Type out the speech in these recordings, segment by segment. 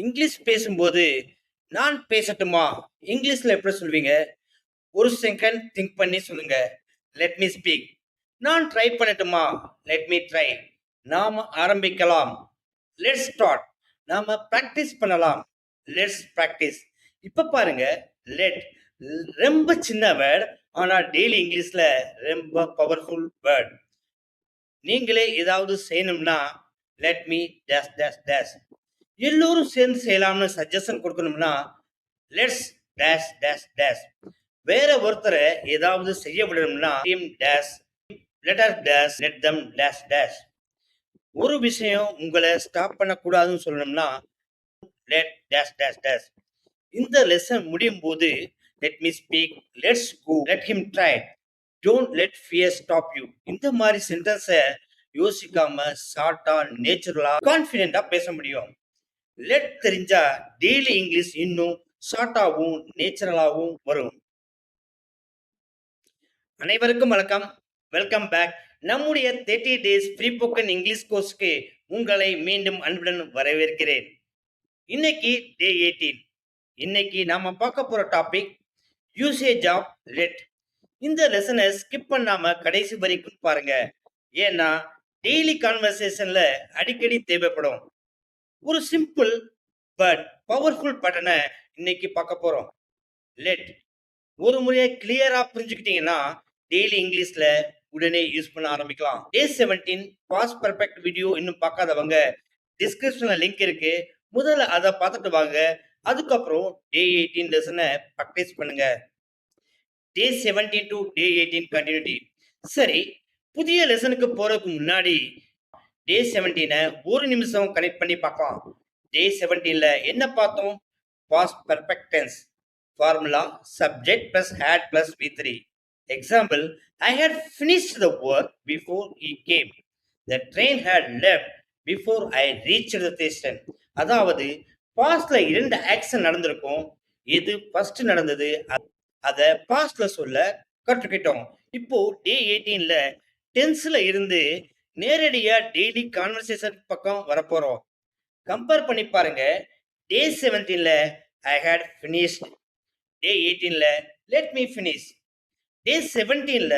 English பேசும்போது நான் பேசட்டுமா? இங்கிலீஷ்ல எப்படி சொல்வீங்க? ஒரு செகண்ட் திங்க் பண்ணி சொல்லுங்க. Let me speak. நான் ட்ரை பண்ணட்டுமா? Let me try. நாம ஆரம்பிக்கலாம். Let's start. நாம பிராக்டிஸ் பண்ணலாம். Let's practice. இப்ப பாருங்க, லெட் ரொம்ப சின்ன வேர்ட், ஆனா டெய்லி இங்கிலீஷ்ல ரொம்ப பவர்ஃபுல் வேர்ட். நீங்களே ஏதாவது செய்யணும்னா let me dash dash dash. எல்லோரும் சேர்ந்து செய்யலாம்னு சஜஷன் கொடுக்கணும்னா லெட்ஸ் டேஷ் டேஷ் டேஷ். வேற ஒருத்தரை ஏதாவது செய்ய விடணும்னா team dash letter dash let them dash dash. ஒரு விஷயம் உங்களை ஸ்டாப் பண்ணக்கூடாதுன்னு சொல்லணும்னா லெட் டேஷ் டேஷ் டேஷ். இந்த லெசன் முடியும் போது let me speak, let's go, let him try, don't let fear stop you. இந்த மாதிரி சென்டென்ஸை யோசிக்காம ஷார்ட்டா நேச்சுரலா கான்ஃபிடென்ட்டா பேச முடியும். லெட் தெரிஞ்சா டெய்லி இங்கிலீஷ் இன்னும் ஷார்ட்டாகவும் நேச்சுரலாகவும் வரும். அனைவருக்கும் வணக்கம், வெல்கம் பேக். நம்முடைய 30 டேஸ் ஃப்ரீ ஸ்போக்கன் இங்கிலீஷ் கோர்ஸ்க்கு உங்களை மீண்டும் அன்புடன் வரவேற்கிறேன். இன்னைக்கு டே 18. இன்னைக்கு நாம பார்க்க போற டாபிக் யூசேஜ் ஆஃப் லெட். இந்த லெசனை ஸ்கிப் பண்ணாம கடைசி வரைக்கும் பாருங்க. ஏன்னா டெய்லி கான்வர்சேஷன்ல அடிக்கடி தேவைப்படும் ஒரு சிம்பிள் பட் பவர்ஃபுல் பட்டனை இன்னைக்கு பார்க்க போறோம். லெட் ஒரு முறையை கிளியரா புரிஞ்சுக்கிட்டீங்கன்னா டெய்லி இங்கிலீஷ்ல உடனே யூஸ் பண்ண ஆரம்பிக்கலாம். டே 17 பாஸ்ட் பர்ஃபெக்ட் வீடியோ இன்னும் பார்க்காதவங்க டிஸ்கிரிப்ஷன்ல லிங்க் இருக்கு, முதல்ல அதை பார்த்துட்டு வாங்க. அதுக்கப்புறம் டே 18 லெசனை ப்ராக்டிஸ் பண்ணுங்க. டே 17 டு டே 18 கண்டினியூட்டி. சரி, புதிய லெசனுக்கு போறதுக்கு முன்னாடி டே 17 ஒரு நிமிஷம் கனெக்ட் பண்ணி பார்க்கலாம். டே 17ல என்ன பார்த்தோம்? Past perfect tense formula subject plus had plus V3. Example, I had finished the work before he came. The train had left before I reached the station. அதாவது பாஸ்ட்ல 2 ஆக்ஷன் நடந்திருக்கும். இது ஃபர்ஸ்ட் நடந்தது, அதை பாஸ்ட்ல சொல்ல கற்றுக்கிட்டோம். இப்போ டே 18ல டென்ஸ்ல இருந்து நேரடியா டெய்லி கான்வர்சேஷன் பக்கம் வரப்போறோம். கம்பேர் பண்ணி பாருங்க. டே 17ல I had finished, டே 18ல let me finish. டே 17ல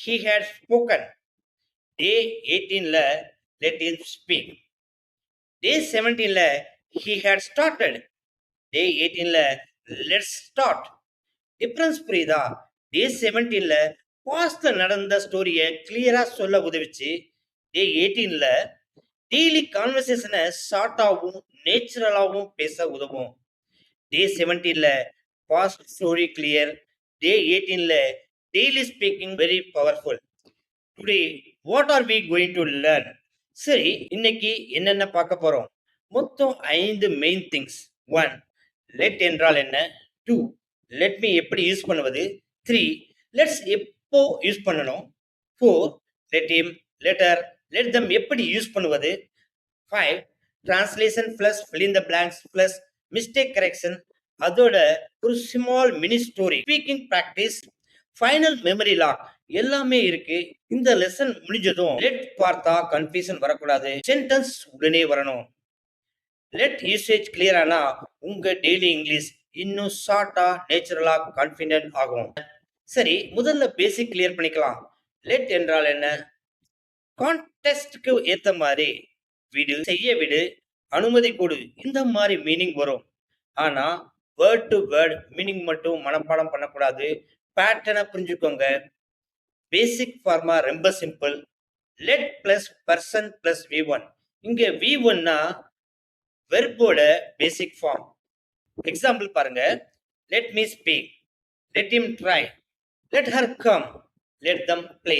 he had spoken, டே 18ல let him speak. டே 17ல he had started, டே 18ல let's start. டிஃபரன்ஸ் புரியுதா? டே 17ல பாஸ்ட்ல நடந்த ஸ்டோரியை கிளியரா சொல்ல உதவிச்சு. டே 18ல டெய்லி கான்வர்சேஷனை ஷார்ட்டாகவும் நேச்சுரலாகவும் பேச உதவும். டே 17ல பாஸ்ட் ஸ்டோரி கிளியர், டே 18ல daily speaking very powerful. Today what are we going to learn? சரி, இன்னைக்கு என்னென்ன பார்க்க போறோம்? மொத்தம் 5 மெயின் திங்ஸ். 1, லெட் என்றால் என்ன? 2, லெட் மீ எப்படி யூஸ் பண்ணுவது? 3, லெட்ஸ் எப்போ யூஸ் பண்ணணும்? 4, let him, letter, let them எப்படி யூஸ் பண்ணுவது? 5, translation plus fill in the blanks plus mistake correction, அதோட ஒரு small mini story, speaking practice, final memory lock எல்லாமே இருக்கு. இந்த லெசன் முடிஞ்சதும் லெட் பார்த்தா கன்ஃபியூஷன் வரக்கூடாது, சென்டென்ஸ் உடனே வரணும். லெட் யூசேஜ் கிளியர் ஆனா உங்க டெய்லி இங்கிலீஷ் இன்னும் ஷார்ட்டா நேச்சுரலா கான்ஃபிடென்ட் ஆகும். சரி, முதல்ல பேசிக் கிளியர் பண்ணிக்கலாம். லெட் என்றால் என்ன? கான்டெக்ஸ்டுக்கு ஏத்த மாதிரி விடு, செய்ய விடு, அனுமதி கொடு, இந்த மாதிரி மீனிங் வரும். ஆனா வேர்ட் டு வேர்ட் மீனிங் மட்டும் மனப்பாடம் பண்ணக்கூடாது, பேட்டர்னை புரிஞ்சுக்கோங்க. பேசிக் ஃபார்மா ரொம்ப simple. Let plus person plus V1. இங்க V1னா வெர்போட பேசிக் ஃபார்ம். எக்ஸாம்பிள் பாருங்க. Let me speak, let him try, let her come, let them play.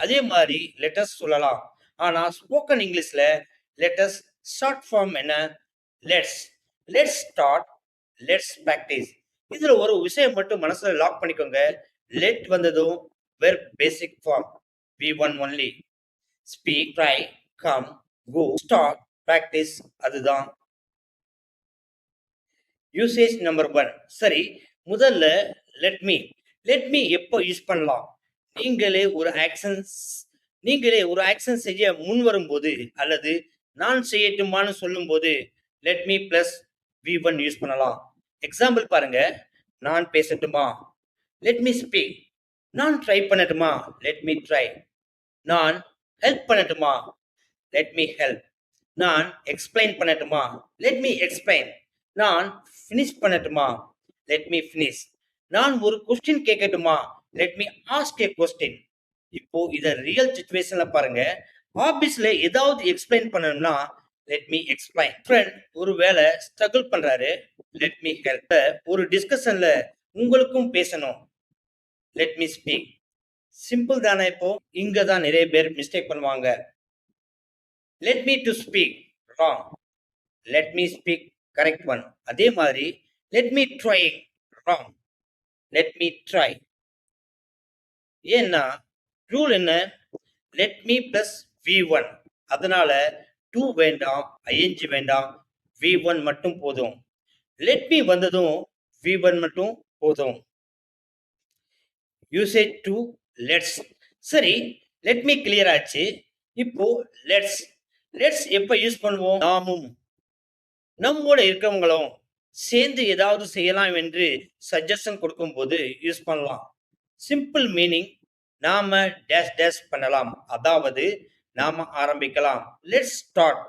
அதே மாதிரி லெட்டர்ஸ் சொல்லலாம். ஆனா ஸ்போக்கன் இங்கிலீஷ்ல லெட்டர்ஸ் ஷார்ட் ஃபார்ம் என்ன? Let's, let's start, let's practice. இதுல ஒரு விஷயம் மட்டும் மனசுல லாக் பண்ணிக்கோங்க. லெட் வந்ததும் verb basic form V1 only. Speak, try, come, go, start, practice, அதுதான் யூசேஜ் நம்பர் 1. சரி, முதல்ல லெட் மீ. லெட் மீ எப்போ யூஸ் பண்ணலாம்? நீங்களே ஒரு ஆக்ஷன் செய்ய முன் வரும்போது, அல்லது நான் செய்யட்டுமான்னு சொல்லும் போது let me plus V1 use பண்ணலாம். எக்ஸாம்பிள் பாருங்க. நான் பேசட்டுமா? Let me speak. நான் ட்ரை பண்ணட்டுமா? Let me try. நான் ஹெல்ப் பண்ணட்டுமா? Let me help. நான் எக்ஸ்பிளைன் பண்ணட்டுமா? Let me explain. நான் ஃபினிஷ் பண்ணட்டுமா? Let me finish. நான் ஒரு கொஸ்டின் கேட்கட்டுமா? Let me ask a question. இப்போ இத ரியல் சிச்சுவேஷன்ல பாருங்க. ஆபீஸ்ல ஏதாவது எக்ஸ்பிளைன் பண்ணணும்னா லெட் மீ எக்ஸ்பிளைன். ஃப்ரெண்ட் ஒரு வேலை ஸ்ட்ரகிள் பண்றாரு. Let me help. ஒரு டிஸ்கஷன்ல உங்களுக்கும் பேசணும். Let me speak. சிம்பிள் தானே? இப்போ இங்க தான் நிறைய பேர் மிஸ்டேக் பண்ணுவாங்க. Let me to speak wrong. Let me speak correct one. அதே மாதிரி let me try wrong. Let me try. ஏன்னா ரூல் என்ன? Let me plus V1. அதனால டு வேண்டாம், ஐஎன்ஜி வேண்டாம், V1 மட்டும் போதும். லெட் மீ வந்ததும் V1 மட்டும் போதும். Usage to let's. சரி, லெட் மீ கிளியர் ஆச்சு. இப்போ லெட்ஸ். லெட்ஸ் எப்ப யூஸ் பண்ணுவோம்? நாமும் நம்மோட இருக்கவங்களும் சேர்ந்து ஏதாவது செய்யலாம் என்று சஜஷன் கொடுக்கும்போது யூஸ் பண்ணலாம். சிம்பிள் மீனிங் நாம டேஷ் டேஷ் பண்ணலாம். அதாவது நாம ஆரம்பிக்கலாம். Let's start.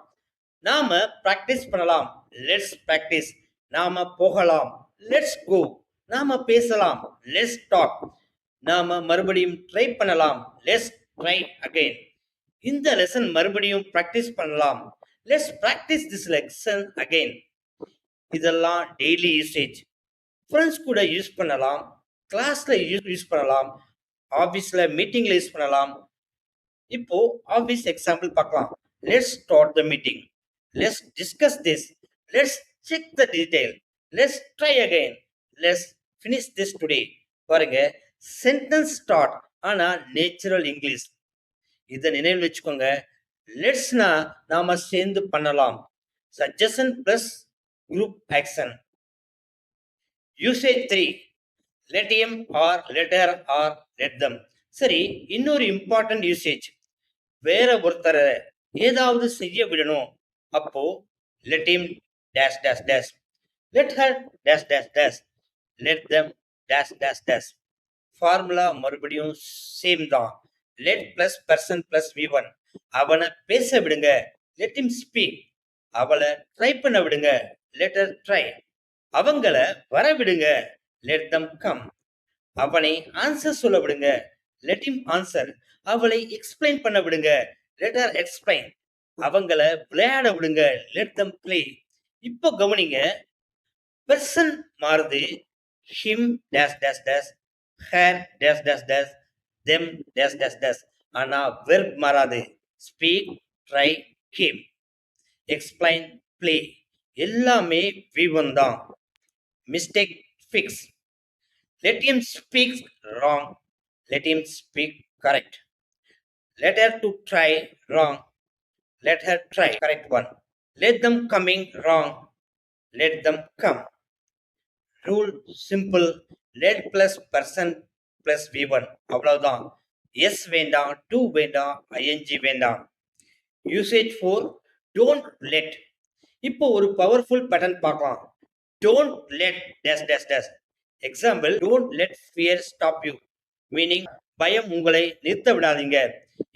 நாம பிராக்டிஸ் பண்ணலாம். Let's practice. நாம போகலாம். Let's go. நாம பேசலாம். Let's talk. நாம மறுபடியும் ட்ரை பண்ணலாம். Let's try again. இந்த லெசன் மறுபடியும் பிராக்டிஸ் பண்ணலாம். Let's practice this lesson again. இதெல்லாம் டெய்லி யூசேஜ். ஃப்ரெண்ட்ஸ் கூட யூஸ் பண்ணலாம். கிளாஸ்ல யூஸ் பண்ணலாம். ஆபீஸ்ல மீட்டிங்ல யூஸ் பண்ணலாம். இப்போ ஆபீஸ் எக்ஸாம்பிள் பார்க்கலாம். Let's start the meeting. Let's discuss this. Let's check the detail. Let's try again. Let's finish this today. பாருங்க, சென்டென்ஸ் ஸ்டார்ட் ஆனா நேச்சுரல் இங்கிலீஷ். இதை நினைவில் வச்சுக்கோங்க. லெட்ஸ்னா நாம சேர்ந்து பண்ணலாம். Suggestion plus group action. Usage 3. Let him or let her or let them. சரி, இன்னொரு இம்பார்ட்டன்ட் யூசேஜ். வேற ஒருத்தரை ஏதாவது செய்ய விடணும். அப்போ let him dash dash dash. Let her dash dash dash. Let them dash dash dash. Formula மறுபடியும் same தான். Let plus person plus V1. அவனை பேச விடுங்க. Let him speak. அவளை ட்ரை பண்ண விடுங்க. Let her try. அவங்கள வர விடுங்க. Let them come. அவனை ஆன்சர் சொல்ல விடுங்க. Let him answer. அவளை எக்ஸ்பிளைன் பண்ண விடுங்க. Let her explain. அவங்கள விளையாட விடுங்க. Let them play. இப்போ கவனிங்க, பெர்சன் மாறுது. him dash dash dash, her dash dash dash, them dash dash dash. ஆனா வெர்ப் மாறாது. Speak, try, keep, explain, play எல்லாமே V1 தான். Mistake fix. Let him speak wrong. Let him speak correct. Let her to try wrong. Let her try correct one. Let them coming wrong. Let them come. Rule simple. Let plus person plus V1. அவ்வளவுதான். S வேண்டாம், to வேண்டாம், ING வேண்டாம். Usage 4. Don't let. இப்போ ஒரு powerful pattern பார்க்கலாம். Don't let dash dash dash. Example, don't let fear stop you. Meaning, பயம் உங்களை நிறுத்த விடாதீங்க.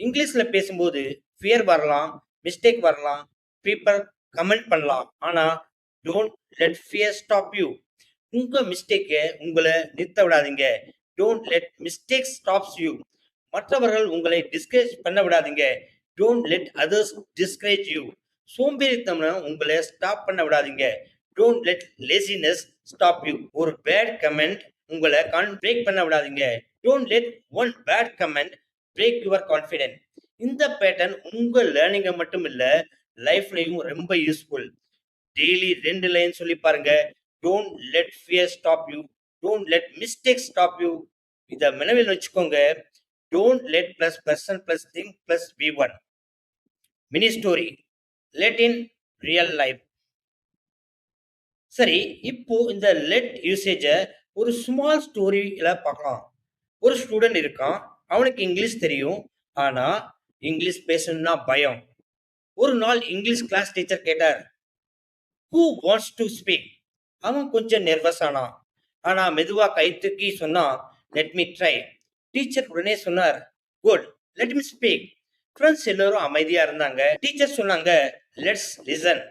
இங்கிலீஷ்ல பேசும்போது ஃபியர் வரலாம், மிஸ்டேக் வரலாம், பீப்பிள் கமெண்ட் பண்ணலாம். ஆனா don't let fear stop you. உங்க மிஸ்டேக்கை உங்களை நிறுத்த விடாதீங்க. Don't let mistake stops you. மற்றவர்கள் உங்களை டிஸ்கரேஜ் பண்ண விடாதீங்க. Don't let others discourage you. சோம்பேறித்தனம் உங்களை ஸ்டாப் பண்ண விடாதீங்க. Don't let laziness stop you. ஒரு பேட் கமெண்ட் உங்களை பிரேக் பண்ண விடாதீங்க. Don't let one bad comment break your confident. இந்த பேட்டர்ன் உங்க லேர்னிங்க மட்டும் இல்ல, லைஃப்லயும் ரொம்ப யூஸ்ஃபுல். டெய்லி 2 லைன் சொல்லி பாருங்க. Don't let fear stop you. Don't let mistake stop you. இதை மனதில் வச்சுக்கோங்க. Don't let plus person plus thing plus V1. Mini story. Let in real life. சரி, இப்போ இந்த லெட் யூசேஜ ஒரு ஸ்மால் ஸ்டோரியில பார்க்கலாம். ஒரு ஸ்டூடெண்ட் இருக்கான். அவனுக்கு இங்கிலீஷ் தெரியும், ஆனா இங்கிலீஷ் பேசணும்னா பயம். ஒரு நாள் இங்கிலீஷ் கிளாஸ் டீச்சர் கேட்டார், ஹூ வாண்ட்ஸ் டு ஸ்பீக்? அவன் கொஞ்சம் நெர்வஸ் ஆனான். ஆனா மெதுவா கை தூக்கி சொன்னான், லெட் மீ ட்ரை. டீச்சர் உடனே சொன்னார், good, let me speak. Friends எல்லாரும் அமைதியா இருந்தாங்க. டீச்சர் சொன்னாங்க, லெட்ஸ் லிசன்.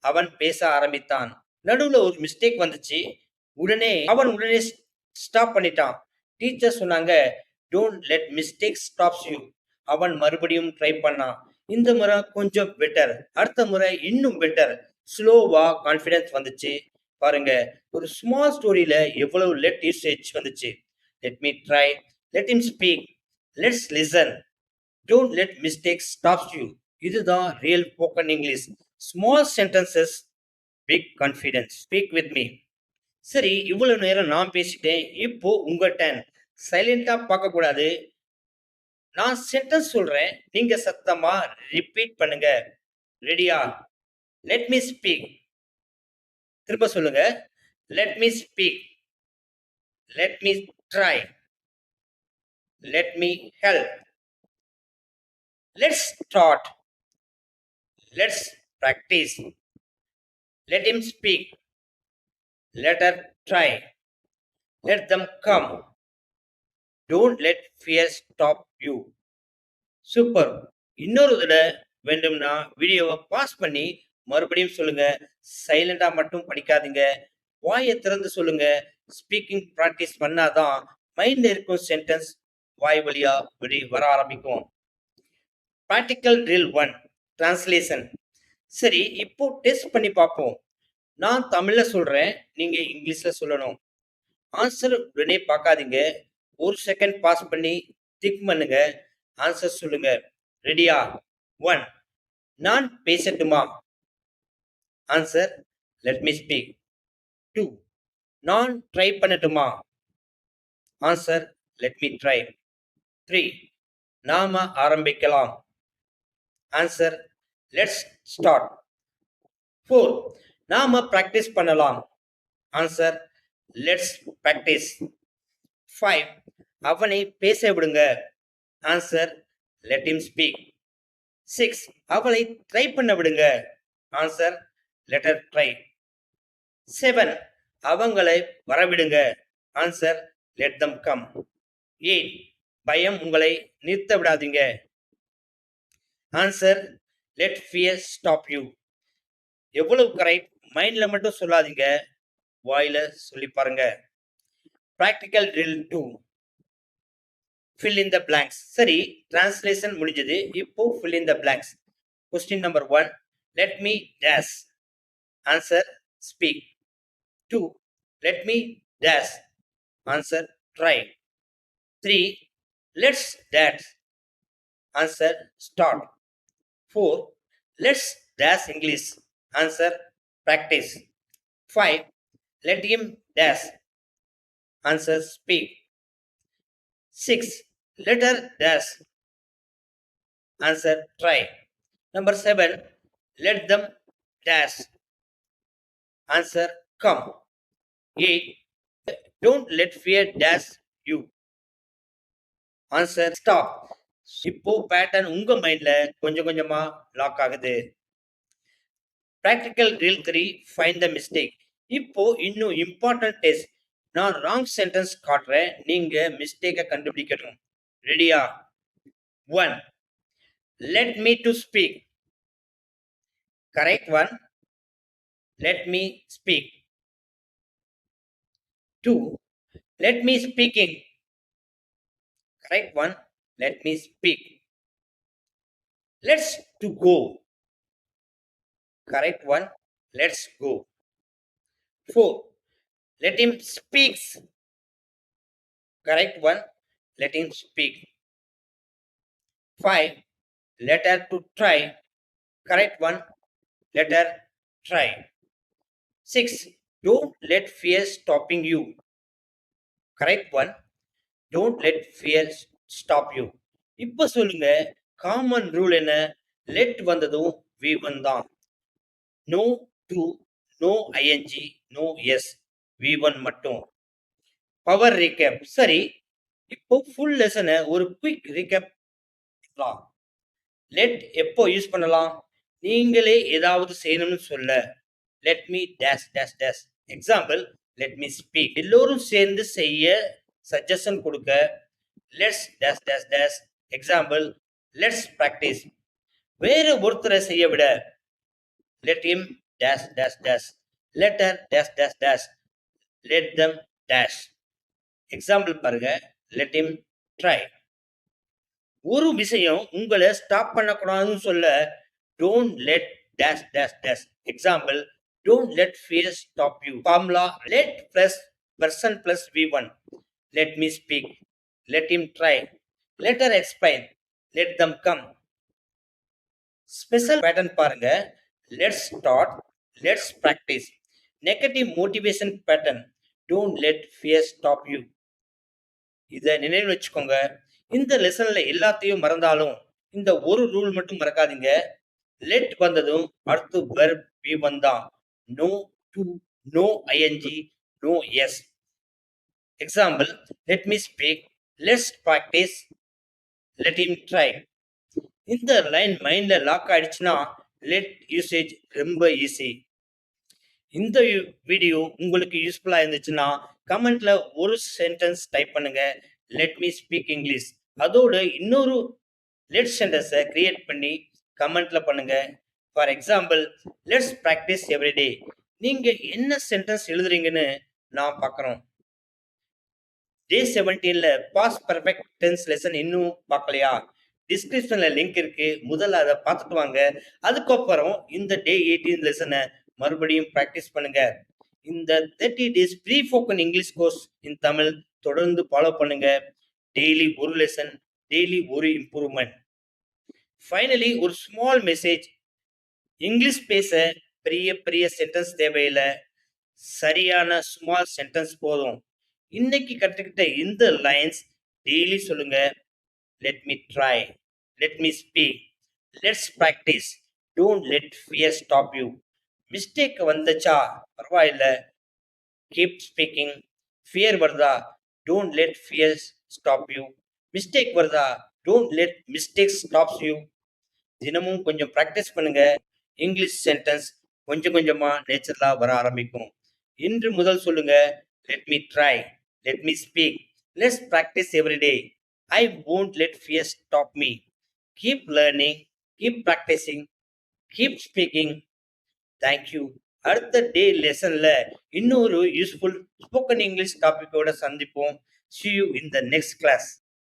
அவன் பேச ஆரம்பித்தான். நடுவுல ஒரு மிஸ்டேக் வந்துச்சு. அவன் உடனே ஸ்டாப் பண்ணிட்டான். டீச்சர் சொன்னாங்க, don't let mistake stops you. அவன் மறுபடியும் ட்ரை பண்ணான். இந்த முறை கொஞ்சம் பெட்டர், அடுத்த முறை இன்னும் பெட்டர். ஸ்லோவா கான்ஃபிடன்ஸ் வந்துச்சு. பாருங்க, ஒரு ஸ்மால் ஸ்டோரியில எவ்வளவு லெட் யூசேஜ் வந்துச்சு. Let me try, let him speak, let's listen, don't let mistake stops you. இதுதான் real spoken English. Small sentences, big confidence. Speak with me. சரி, இவ்வளவு நேரம் நான் பேசிட்டேன். இப்போ உங்க டர்ன். சைலண்டா பார்க்க கூடாது. நான் சென்டென்ஸ் சொல்றேன், நீங்க சத்தமா ரிப்பீட் பண்ணுங்க. ரெடியா? Let me speak. திரும்ப சொல்லுங்க. Let me speak, let me try, let me help, let's start, let's practice, let him speak, let her try, let them come, don't let fear stop you. Super. இன்னொரு தடவை வேண்டும்னா வீடியோவை pass பண்ணி மறுபடியும் சொல்லுங்க. சைலண்டா மட்டும் படிக்காதீங்க, வாயை திறந்து சொல்லுங்க. ஸ்பீக்கிங் ப்ராக்டிஸ் பண்ணாதான் மைண்ட்ல இருக்கும் சென்டென்ஸ் வாய் வழியா வர ஆரம்பிக்கும். Practical drill 1, translation. சரி, இப்போ டெஸ்ட் பண்ணி பார்ப்போம். நான் தமிழ்ல சொல்றேன், நீங்க இங்கிலீஷ்ல சொல்லணும். ஆன்சர் உடனே பார்க்காதீங்க. ஒரு செகண்ட் பாஸ் பண்ணி திங்க் பண்ணுங்க. ஆன்சர் சொல்லுங்க. ரெடியா? 1, நான் பேசட்டுமா? Answer, let me speak. 2, நான் ட்ரை பண்ணட்டுமா? Answer, let me try. 3, நாம ஆரம்பிக்கலாம். Answer, let's start. 4, நாம பிராக்டிஸ் பண்ணலாம். Answer, let's practice. 5, அவனை பேச விடுங்க. Answer, let him speak. 6, அவளை ட்ரை பண்ண விடுங்க. Answer, let her try. 7, அவங்களை வரவிடுங்க. Answer, let them come. 8, பயம் உங்களை நிறுத்த விடாதீங்க. Answer, let fear stop you. எவ்வளவு கரெக்ட், மைண்ட்ல மட்டும் சொல்லாதீங்க, வாயில சொல்லி பாருங்க. Practical drill 2, fill in the blanks. சரி, டிரான்ஸ்லேஷன் முடிஞ்சது. இப்போ fill in the blanks. Question number 1, let me dash. Answer, speak. 2, let me dash. Answer, try. 3, let's dash. Answer, start. 4, let's dash English. Answer, practice. 5, let him dash. Answer, speak. 6, let her dash. Answer, try. Number 7, let them dash. Answer, come. 8, don't let fear dash you. Answer, stop. இப்போ pattern உங்க மைண்ட்ல கொஞ்சம் கொஞ்சமா lock ஆகுது. Practical drill 3, find the mistake. இப்போ இன்னும் important test. நான் wrong sentence காட்டுறேன், நீங்க மிஸ்டேக்கை கண்டுபிடிக்கணும். ரெடியா? 1, let me to speak. Correct one. Let me speak. 2, let me speaking. Correct one. Let me speak. Let's to go. Correct one. Let's go. 4, let him speaks. Correct one. Let him speak. 5, let her to try. Correct one. Let her try. 6, don't let fear stopping you. Correct one. Don't let fear stop you. இப்போ சொல்லுங்க, common rule என்ன? Let வந்ததும் V1 தான். No to, no ING, no S, V1 மட்டும். Power recap. சரி, இப்போ full லெசனை ஒரு குயிக் ரீகேப். லெட் எப்போ யூஸ் பண்ணலாம்? நீங்களே ஏதாவது செய்யணும்னு சொல்ல. Let me dash dash dash. Example, let me speak. எல்லோரும் சேர்ந்து செய்ய சஜஷன் கொடுக்க let's dash dash dash. Example, let's practice. வேறு ஒருத்தரை செய்ய விட let him dash dash dash. Let her dash dash dash. Let them dash. Example பாருங்க, let him try. ஒரு விஷயம் உங்களை ஸ்டாப் பண்ணக்கூடாதுன்னு சொல்ல don't let dash dash dash. Example, don't let fear stop you. Formula let plus person plus V1. Let me speak. Let him try. Let her explain. Let them come. Special pattern பாருங்க, let's start, let's practice. Negative motivation pattern, don't let fear stop you. இதை நினைவு வச்சுக்கோங்க. இந்த லெசன்ல எல்லாத்தையும் மறந்தாலும் இந்த ஒரு rule மட்டும் மறக்காதீங்க. லெட் வந்ததும் அடுத்து வெர்ப் V1 தான். No to, no ING, no S. Example, let me speak, let's practice, let him try. இந்த லைன் மைண்ட்ல லாக் ஆயிடுச்சுன்னா லெட் யூசேஜ் ரொம்ப ஈஸி. இந்த வீடியோ உங்களுக்கு யூஸ்ஃபுல்லா இருந்துச்சுன்னா கமெண்ட்ல ஒரு சென்டென்ஸ் டைப் பண்ணுங்க, லெட் மீ ஸ்பீக் இங்கிலீஷ். அதோட இன்னொரு லெட் சென்டென்ஸை கிரியேட் பண்ணி கமெண்ட்ல பண்ணுங்க. For example, let's practice everyday. நீங்க என்ன சென்டென்ஸ் எழுதுறீங்கன்னு நான் பார்க்குறோம். டே 17ல பாஸ்ட் பர்ஃபெக்ட் டென்ஸ் லெசன் இன்னும் பார்க்கலையா? டிஸ்கிரிப்ஷன்ல லிங்க் இருக்கு, முதல்ல அதை பார்த்துட்டு வாங்க. அதுக்கப்புறம் இந்த டே 18 லெசனை மறுபடியும் ப்ராக்டிஸ் பண்ணுங்க. இந்த 30 days free spoken English course in Tamil தொடர்ந்து ஃபாலோ பண்ணுங்க. டெய்லி ஒரு லெசன், டெய்லி ஒரு இம்ப்ரூவ்மெண்ட். ஃபைனலி ஒரு ஸ்மால் மெசேஜ், இங்கிலீஷ் பேச பெரிய பெரிய சென்டென்ஸ் தேவையில்லை, சரியான ஸ்மால் சென்டென்ஸ் போதும். இன்னைக்கு கற்றுக்கிட்ட இந்த லைன்ஸ் டெய்லி சொல்லுங்க. Let me try, let me speak, let's practice, don't let fear stop you. Mistake வந்துச்சா பரவாயில்ல, கீப் ஸ்பீக்கிங். ஃபியர் வருதா, don't let fear stop you. Mistake வருதா, don't let mistake stops you. தினமும் கொஞ்சம் ப்ராக்டிஸ் பண்ணுங்க. English sentence கொஞ்சம் கொஞ்சமா நேச்சுரலா வர ஆரம்பிக்கும். இன்று முதல் சொல்லுங்க, let me try, let me speak, let's practice everyday. I won't let fear stop me. Keep learning, keep practicing, keep speaking. Thank you. அடுத்த டே லெசன்ல இன்னொரு யூஸ்ஃபுல் ஸ்போக்கன் இங்கிலீஷ் டாபிக்கோட சந்திப்போம். See you in the next class.